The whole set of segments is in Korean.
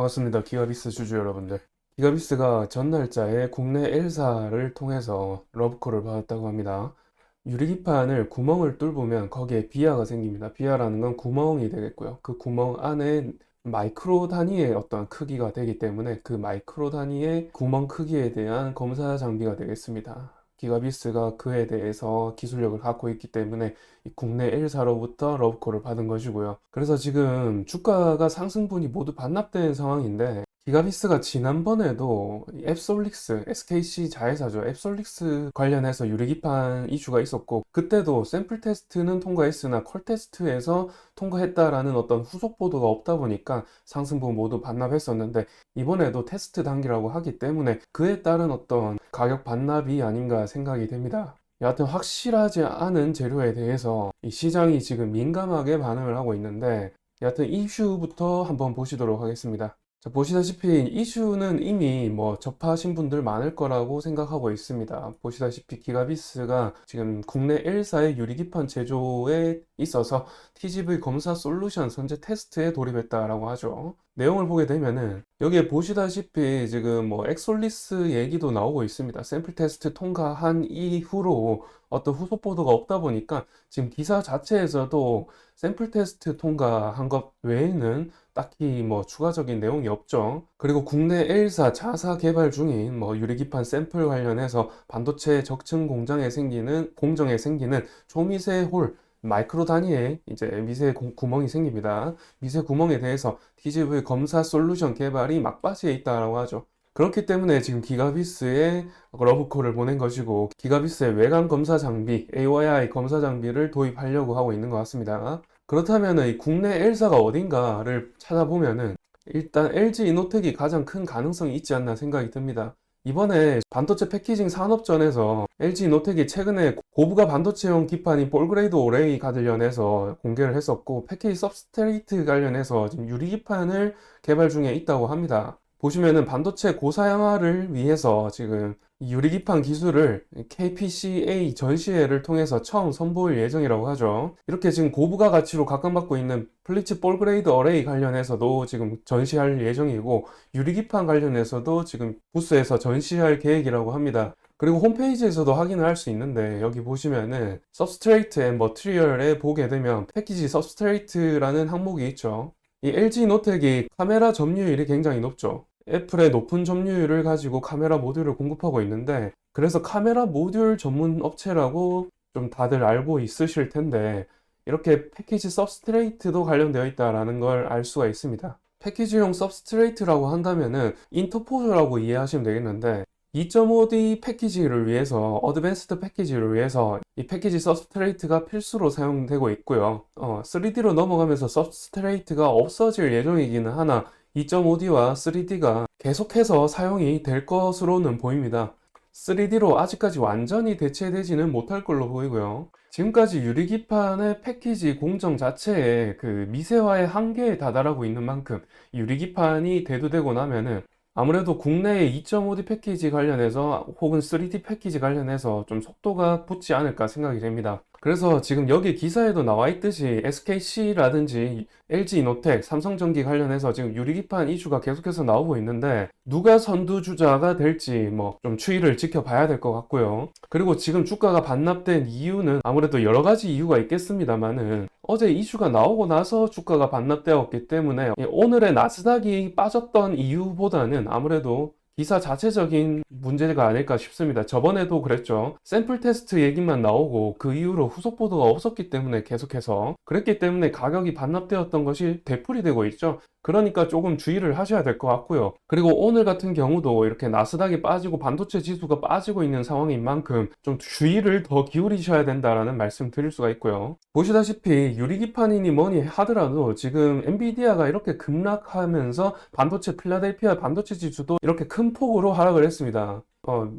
반갑습니다. 기가비스 주주 여러분들. 기가비스가 전날짜에 국내 L사를 통해서 러브콜을 받았다고 합니다. 유리기판을 구멍을 뚫으면 거기에 비하가 생깁니다. 비하라는 건 구멍이 되겠고요. 그 구멍 안에 마이크로 단위의 어떤 크기가 되기 때문에 그 마이크로 단위의 구멍 크기에 대한 검사 장비가 되겠습니다. 기가비스가 그에 대해서 기술력을 갖고 있기 때문에 이 국내 L사로부터 러브콜을 받은 것이고요. 그래서 지금 주가가 상승분이 모두 반납된 상황인데, 기가비스가 지난번에도 이 앱솔릭스, SKC 자회사죠. 앱솔릭스 관련해서 유리기판 이슈가 있었고, 그때도 샘플 테스트는 통과했으나 콜 테스트에서 통과했다라는 어떤 후속 보도가 없다 보니까 상승분 모두 반납했었는데, 이번에도 테스트 단계라고 하기 때문에 그에 따른 어떤 가격 반납이 아닌가 생각이 됩니다. 여하튼 확실하지 않은 재료에 대해서 이 시장이 지금 민감하게 반응을 하고 있는데, 여하튼 이슈부터 한번 보시도록 하겠습니다. 자, 보시다시피 이슈는 이미 접하신 분들 많을 거라고 생각하고 있습니다. 보시다시피 기가비스가 지금 국내 L사의 유리기판 제조에 있어서 TGV 검사 솔루션 선제 테스트에 돌입했다라고 하죠. 내용을 보게 되면은 여기에 보시다시피 지금 엑솔리스 얘기도 나오고 있습니다. 샘플 테스트 통과한 이후로 어떤 후속 보도가 없다 보니까 지금 기사 자체에서도 샘플 테스트 통과한 것 외에는 딱히 추가적인 내용이 없죠. 그리고 국내 L사 자사 개발 중인 유리기판 샘플 관련해서 반도체 적층 공정에 생기는 초미세 홀, 마이크로 단위의 이제 미세 구멍이 생깁니다. 미세 구멍에 대해서 TGV 검사 솔루션 개발이 막바지에 있다고 하죠. 그렇기 때문에 지금 기가비스에 러브콜을 보낸 것이고, 기가비스의 외관 검사 장비, AOI 검사 장비를 도입하려고 하고 있는 것 같습니다. 그렇다면 이 국내 L사가 어딘가를 찾아보면은 일단 LG 이노텍이 가장 큰 가능성이 있지 않나 생각이 듭니다. 이번에 반도체 패키징 산업전에서 LG 이노텍이 최근에 고부가 반도체용 기판인 볼그레이드 오레이 관련해서 공개를 했었고, 패키지 सब스트레이트 관련해서 지금 유리 기판을 개발 중에 있다고 합니다. 보시면은 반도체 고사양화를 위해서 지금 유리기판 기술을 KPCA 전시회를 통해서 처음 선보일 예정이라고 하죠. 이렇게 지금 고부가 가치로 각광받고 있는 플리츠 볼그레이드 어레이 관련해서도 지금 전시할 예정이고, 유리기판 관련해서도 지금 부스에서 전시할 계획이라고 합니다. 그리고 홈페이지에서도 확인을 할 수 있는데, 여기 보시면은 Substrate and Material에 보게 되면 패키지 Substrate라는 항목이 있죠. 이 LG 노텍이 카메라 점유율이 굉장히 높죠. 애플의 높은 점유율을 가지고 카메라 모듈을 공급하고 있는데, 그래서 카메라 모듈 전문 업체라고 좀 다들 알고 있으실 텐데, 이렇게 패키지 서브스트레이트도 관련되어 있다는 걸 알 수가 있습니다. 패키지용 서브스트레이트라고 한다면은 인터포저라고 이해하시면 되겠는데, 2.5D 패키지를 위해서, 어드밴스드 패키지를 위해서 이 패키지 서브스트레이트가 필수로 사용되고 있고요. 3D로 넘어가면서 서브스트레이트가 없어질 예정이기는 하나 2.5D와 3D가 계속해서 사용이 될 것으로는 보입니다. 3D로 아직까지 완전히 대체되지는 못할 걸로 보이고요. 지금까지 유리기판의 패키지 공정 자체에 그 미세화의 한계에 다다르고 있는 만큼 유리기판이 대두되고 나면은 아무래도 국내의 2.5D 패키지 관련해서 혹은 3D 패키지 관련해서 좀 속도가 붙지 않을까 생각이 됩니다. 그래서 지금 여기 기사에도 나와 있듯이 SKC라든지 LG이노텍, 삼성전기 관련해서 지금 유리기판 이슈가 계속해서 나오고 있는데, 누가 선두주자가 될지 좀 추이를 지켜봐야 될 것 같고요. 그리고 지금 주가가 반납된 이유는 아무래도 여러 가지 이유가 있겠습니다만은, 어제 이슈가 나오고 나서 주가가 반납되었기 때문에 오늘의 나스닥이 빠졌던 이유보다는 아무래도 기사 자체적인 문제가 아닐까 싶습니다. 저번에도 그랬죠. 샘플 테스트 얘기만 나오고 그 이후로 후속 보도가 없었기 때문에 계속해서 그랬기 때문에 가격이 반납되었던 것이 되풀이되고 있죠. 그러니까 조금 주의를 하셔야 될 것 같고요. 그리고 오늘 같은 경우도 이렇게 나스닥이 빠지고 반도체 지수가 빠지고 있는 상황인 만큼 좀 주의를 더 기울이셔야 된다라는 말씀 드릴 수가 있고요. 보시다시피 유리기판이니 뭐니 하더라도 지금 엔비디아가 이렇게 급락하면서 반도체 필라델피아 반도체 지수도 이렇게 큰 폭으로 하락을 했습니다.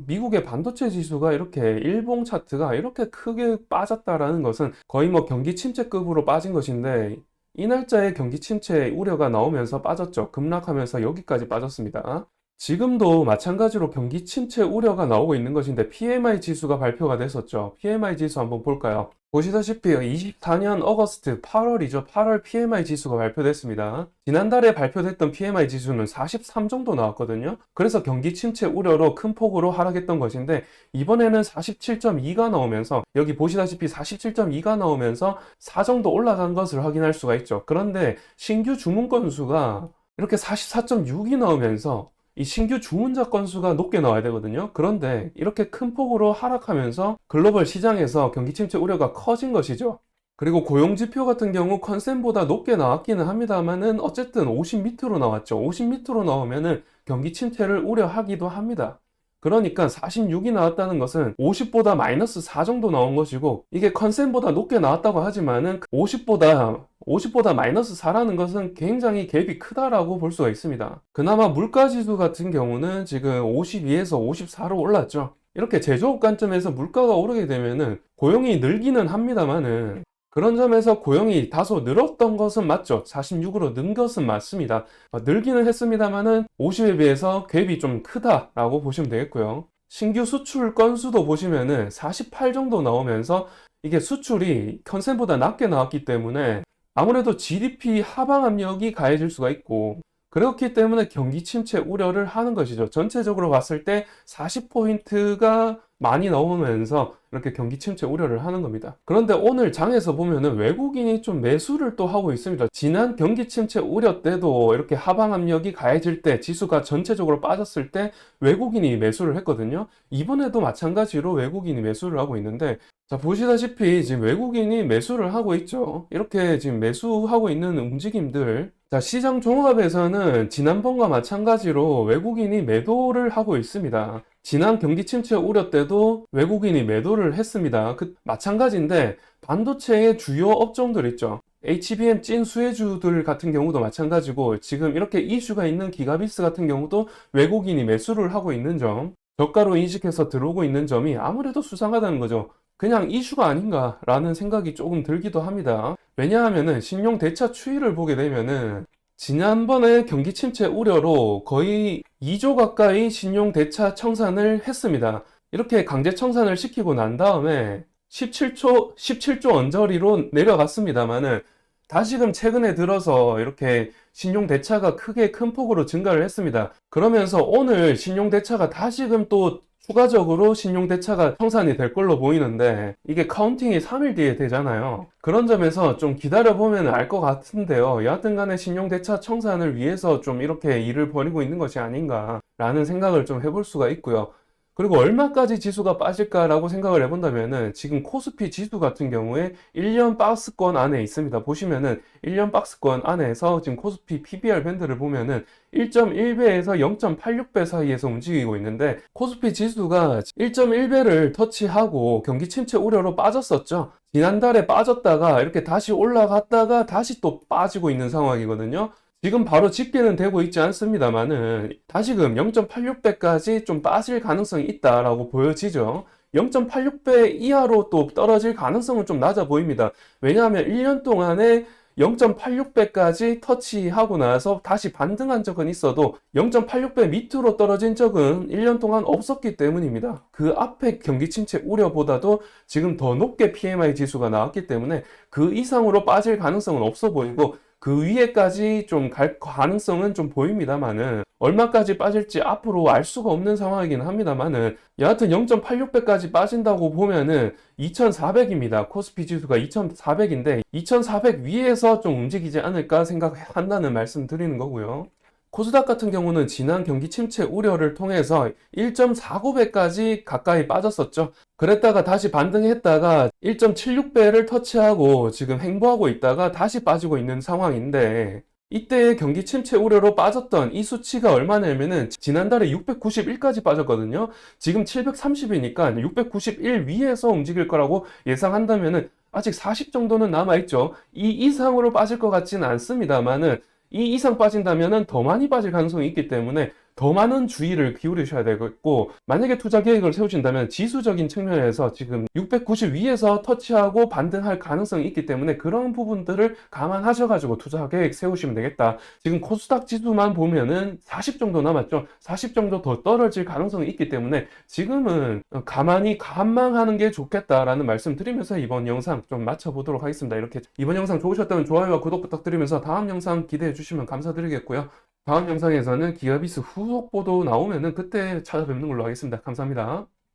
미국의 반도체 지수가 이렇게 일봉 차트가 이렇게 크게 빠졌다라는 것은 거의 경기 침체급으로 빠진 것인데, 이 날짜에 경기 침체 우려가 나오면서 빠졌죠. 급락하면서 여기까지 빠졌습니다. 지금도 마찬가지로 경기 침체 우려가 나오고 있는 것인데 PMI 지수가 발표가 됐었죠. PMI 지수 한번 볼까요? 보시다시피 24년 어거스트 8월이죠. 8월 PMI 지수가 발표됐습니다. 지난달에 발표됐던 PMI 지수는 43 정도 나왔거든요. 그래서 경기 침체 우려로 큰 폭으로 하락했던 것인데 이번에는 47.2가 나오면서 여기 보시다시피 47.2가 나오면서 4 정도 올라간 것을 확인할 수가 있죠. 그런데 신규 주문 건수가 이렇게 44.6이 나오면서 이 신규 주문자 건수가 높게 나와야 되거든요. 그런데 이렇게 큰 폭으로 하락하면서 글로벌 시장에서 경기 침체 우려가 커진 것이죠. 그리고 고용 지표 같은 경우 컨센보다 높게 나왔기는 합니다만은 어쨌든 50 밑으로 나왔죠. 50 밑으로 나오면은 경기 침체를 우려하기도 합니다. 그러니까 46이 나왔다는 것은 50보다 마이너스 4 정도 나온 것이고, 이게 컨센보다 높게 나왔다고 하지만은 50보다 마이너스 4라는 것은 굉장히 갭이 크다라고 볼 수가 있습니다. 그나마 물가지수 같은 경우는 지금 52에서 54로 올랐죠. 이렇게 제조업 관점에서 물가가 오르게 되면은 고용이 늘기는 합니다만은, 그런 점에서 고용이 다소 늘었던 것은 맞죠. 46으로 는 것은 맞습니다. 늘기는 했습니다만은 50에 비해서 갭이 좀 크다라고 보시면 되겠고요. 신규 수출 건수도 보시면은 48 정도 나오면서 이게 수출이 컨센보다 낮게 나왔기 때문에 아무래도 GDP 하방 압력이 가해질 수가 있고, 그렇기 때문에 경기 침체 우려를 하는 것이죠. 전체적으로 봤을 때 40포인트가 많이 나오면서 이렇게 경기 침체 우려를 하는 겁니다. 그런데 오늘 장에서 보면은 외국인이 좀 매수를 또 하고 있습니다. 지난 경기 침체 우려 때도 이렇게 하방 압력이 가해질 때, 지수가 전체적으로 빠졌을 때 외국인이 매수를 했거든요. 이번에도 마찬가지로 외국인이 매수를 하고 있는데, 자, 보시다시피 지금 외국인이 매수를 하고 있죠. 이렇게 지금 매수하고 있는 움직임들. 자, 시장 종합에서는 지난번과 마찬가지로 외국인이 매도를 하고 있습니다. 지난 경기 침체 우려 때도 외국인이 매도를 했습니다. 마찬가지인데 반도체의 주요 업종들 있죠. HBM 찐 수혜주들 같은 경우도 마찬가지고, 지금 이렇게 이슈가 있는 기가비스 같은 경우도 외국인이 매수를 하고 있는 점, 저가로 인식해서 들어오고 있는 점이 아무래도 수상하다는 거죠. 그냥 이슈가 아닌가라는 생각이 조금 들기도 합니다. 왜냐하면은 신용 대차 추이를 보게 되면은 지난번에 경기 침체 우려로 거의 2조 가까이 신용 대차 청산을 했습니다. 이렇게 강제 청산을 시키고 난 다음에 17조 언저리로 내려갔습니다만은 다시금 최근에 들어서 이렇게 신용 대차가 크게 큰 폭으로 증가를 했습니다. 그러면서 오늘 신용 대차가 다시금 또 추가적으로 신용대차가 청산이 될 걸로 보이는데, 이게 카운팅이 3일 뒤에 되잖아요. 그런 점에서 좀 기다려보면 알 것 같은데요. 여하튼 간에 신용대차 청산을 위해서 좀 이렇게 일을 벌이고 있는 것이 아닌가라는 생각을 좀 해볼 수가 있고요. 그리고 얼마까지 지수가 빠질까라고 생각을 해본다면은 지금 코스피 지수 같은 경우에 1년 박스권 안에 있습니다. 보시면은 1년 박스권 안에서 지금 코스피 PBR 밴드를 보면은 1.1배에서 0.86배 사이에서 움직이고 있는데, 코스피 지수가 1.1배를 터치하고 경기 침체 우려로 빠졌었죠. 지난달에 빠졌다가 이렇게 다시 올라갔다가 다시 또 빠지고 있는 상황이거든요. 지금 바로 집계는 되고 있지 않습니다만은 다시금 0.86배까지 좀 빠질 가능성이 있다라고 보여지죠. 0.86배 이하로 또 떨어질 가능성은 좀 낮아 보입니다. 왜냐하면 1년 동안에 0.86배까지 터치하고 나서 다시 반등한 적은 있어도 0.86배 밑으로 떨어진 적은 1년 동안 없었기 때문입니다. 그 앞에 경기 침체 우려보다도 지금 더 높게 PMI 지수가 나왔기 때문에 그 이상으로 빠질 가능성은 없어 보이고, 그 위에까지 좀 갈 가능성은 좀 보입니다만은 얼마까지 빠질지 앞으로 알 수가 없는 상황이긴 합니다만은, 여하튼 0.86배까지 빠진다고 보면은 2400입니다. 코스피 지수가 2400인데 2400 위에서 좀 움직이지 않을까 생각한다는 말씀 드리는 거고요. 코스닥 같은 경우는 지난 경기 침체 우려를 통해서 1.49배까지 가까이 빠졌었죠. 그랬다가 다시 반등했다가 1.76배를 터치하고 지금 횡보하고 있다가 다시 빠지고 있는 상황인데, 이때 경기 침체 우려로 빠졌던 이 수치가 얼마냐면은 지난달에 691까지 빠졌거든요. 지금 730이니까 691 위에서 움직일 거라고 예상한다면은 아직 40 정도는 남아있죠. 이 이상으로 빠질 것 같지는 않습니다만은 이 이상 빠진다면은 더 많이 빠질 가능성이 있기 때문에 더 많은 주의를 기울이셔야 되겠고, 만약에 투자 계획을 세우신다면 지수적인 측면에서 지금 690 위에서 터치하고 반등할 가능성이 있기 때문에 그런 부분들을 감안하셔가지고 투자 계획 세우시면 되겠다. 지금 코스닥 지수만 보면은 40 정도 남았죠. 40 정도 더 떨어질 가능성이 있기 때문에 지금은 가만히 관망하는 게 좋겠다라는 말씀 드리면서 이번 영상 좀 마쳐보도록 하겠습니다. 이렇게 이번 영상 좋으셨다면 좋아요와 구독 부탁드리면서 다음 영상 기대해 주시면 감사드리겠고요. 다음 영상에서는 기아비스 후속 보도 나오면은 그때 찾아뵙는 걸로 하겠습니다. 감사합니다.